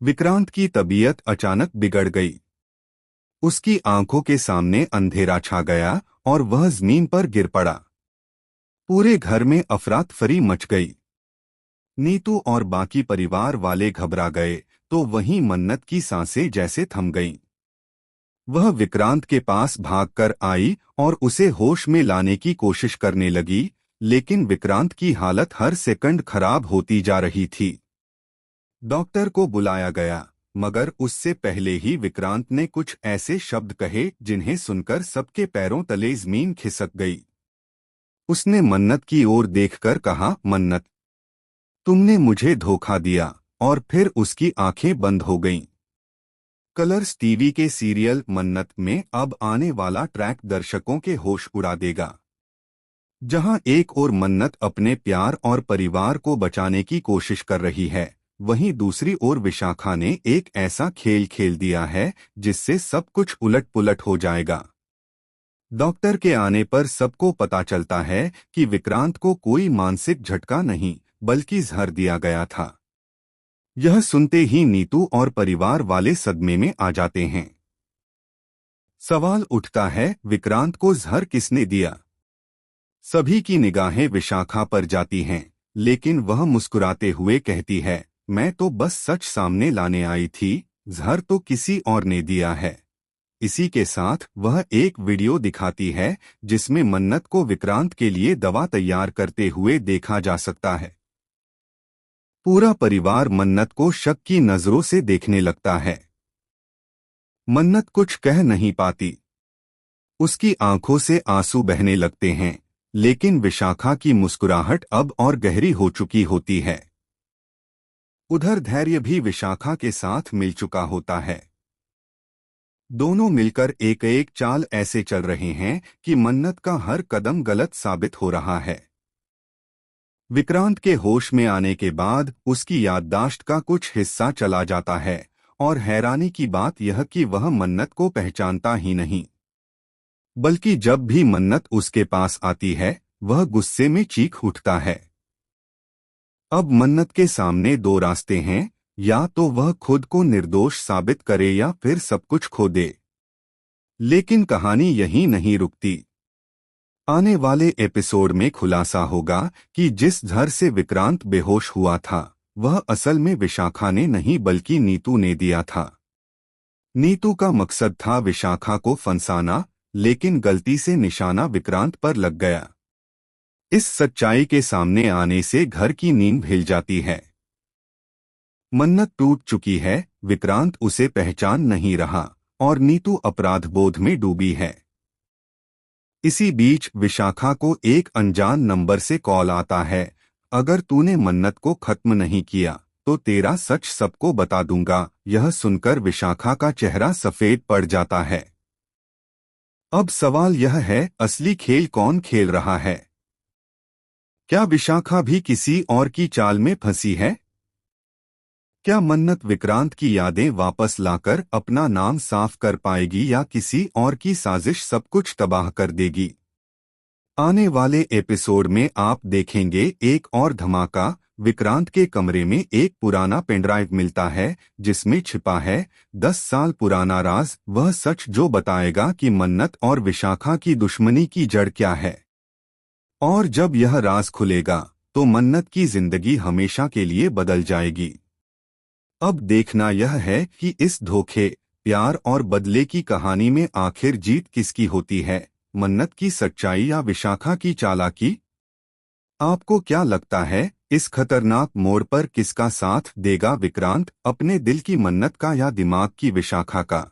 विक्रांत की तबीयत अचानक बिगड़ गई। उसकी आंखों के सामने अंधेरा छा गया और वह जमीन पर गिर पड़ा। पूरे घर में अफरा-तफरी मच गई। नीतू और बाकी परिवार वाले घबरा गए तो वहीं मन्नत की सांसें जैसे थम गईं। वह विक्रांत के पास भागकर आई और उसे होश में लाने की कोशिश करने लगी, लेकिन विक्रांत की हालत हर सेकंड खराब होती जा रही थी। डॉक्टर को बुलाया गया, मगर उससे पहले ही विक्रांत ने कुछ ऐसे शब्द कहे जिन्हें सुनकर सबके पैरों तले जमीन खिसक गई। उसने मन्नत की ओर देखकर कहा, मन्नत, तुमने मुझे धोखा दिया। और फिर उसकी आंखें बंद हो गईं। कलर्स टीवी के सीरियल मन्नत में अब आने वाला ट्रैक दर्शकों के होश उड़ा देगा। जहां एक ओर मन्नत अपने प्यार और परिवार को बचाने की कोशिश कर रही है, वहीं दूसरी ओर विशाखा ने एक ऐसा खेल खेल दिया है जिससे सब कुछ उलट-पुलट हो जाएगा। डॉक्टर के आने पर सबको पता चलता है कि विक्रांत को कोई मानसिक झटका नहीं बल्कि जहर दिया गया था। यह सुनते ही नीतू और परिवार वाले सदमे में आ जाते हैं। सवाल उठता है, विक्रांत को जहर किसने दिया? सभी की निगाहें विशाखा पर जाती हैं, लेकिन वह मुस्कुराते हुए कहती है, मैं तो बस सच सामने लाने आई थी, जहर तो किसी और ने दिया है। इसी के साथ वह एक वीडियो दिखाती है जिसमें मन्नत को विक्रांत के लिए दवा तैयार करते हुए देखा जा सकता है। पूरा परिवार मन्नत को शक की नजरों से देखने लगता है। मन्नत कुछ कह नहीं पाती। उसकी आंखों से आंसू बहने लगते हैं, लेकिन विशाखा की मुस्कुराहट अब और गहरी हो चुकी होती है। उधर धैर्य भी विशाखा के साथ मिल चुका होता है। दोनों मिलकर एक एक चाल ऐसे चल रहे हैं कि मन्नत का हर कदम गलत साबित हो रहा है। विक्रांत के होश में आने के बाद उसकी याददाश्त का कुछ हिस्सा चला जाता है और हैरानी की बात यह कि वह मन्नत को पहचानता ही नहीं, बल्कि जब भी मन्नत उसके पास आती है वह गुस्से में चीख उठता है। अब मन्नत के सामने दो रास्ते हैं, या तो वह खुद को निर्दोष साबित करे या फिर सब कुछ खो दे। लेकिन कहानी यहीं नहीं रुकती। आने वाले एपिसोड में खुलासा होगा कि जिस जहर से विक्रांत बेहोश हुआ था वह असल में विशाखा ने नहीं बल्कि नीतू ने दिया था। नीतू का मकसद था विशाखा को फंसाना, लेकिन गलती से निशाना विक्रांत पर लग गया। इस सच्चाई के सामने आने से घर की नींद हिल जाती है। मन्नत टूट चुकी है, विक्रांत उसे पहचान नहीं रहा और नीतू अपराध बोध में डूबी है। इसी बीच विशाखा को एक अनजान नंबर से कॉल आता है, अगर तूने मन्नत को खत्म नहीं किया तो तेरा सच सबको बता दूंगा। यह सुनकर विशाखा का चेहरा सफेद पड़ जाता है। अब सवाल यह है, असली खेल कौन खेल रहा है? क्या विशाखा भी किसी और की चाल में फंसी है? क्या मन्नत विक्रांत की यादें वापस लाकर अपना नाम साफ कर पाएगी या किसी और की साजिश सब कुछ तबाह कर देगी? आने वाले एपिसोड में आप देखेंगे एक और धमाका। विक्रांत के कमरे में एक पुराना पेनड्राइव मिलता है जिसमें छिपा है 10 साल पुराना राज, वह सच जो बताएगा कि मन्नत और विशाखा की दुश्मनी की जड़ क्या है। और जब यह राज खुलेगा तो मन्नत की जिंदगी हमेशा के लिए बदल जाएगी। अब देखना यह है कि इस धोखे, प्यार और बदले की कहानी में आखिर जीत किसकी होती है, मन्नत की सच्चाई या विशाखा की चालाकी? आपको क्या लगता है, इस खतरनाक मोड़ पर किसका साथ देगा विक्रांत, अपने दिल की मन्नत का या दिमाग की विशाखा का?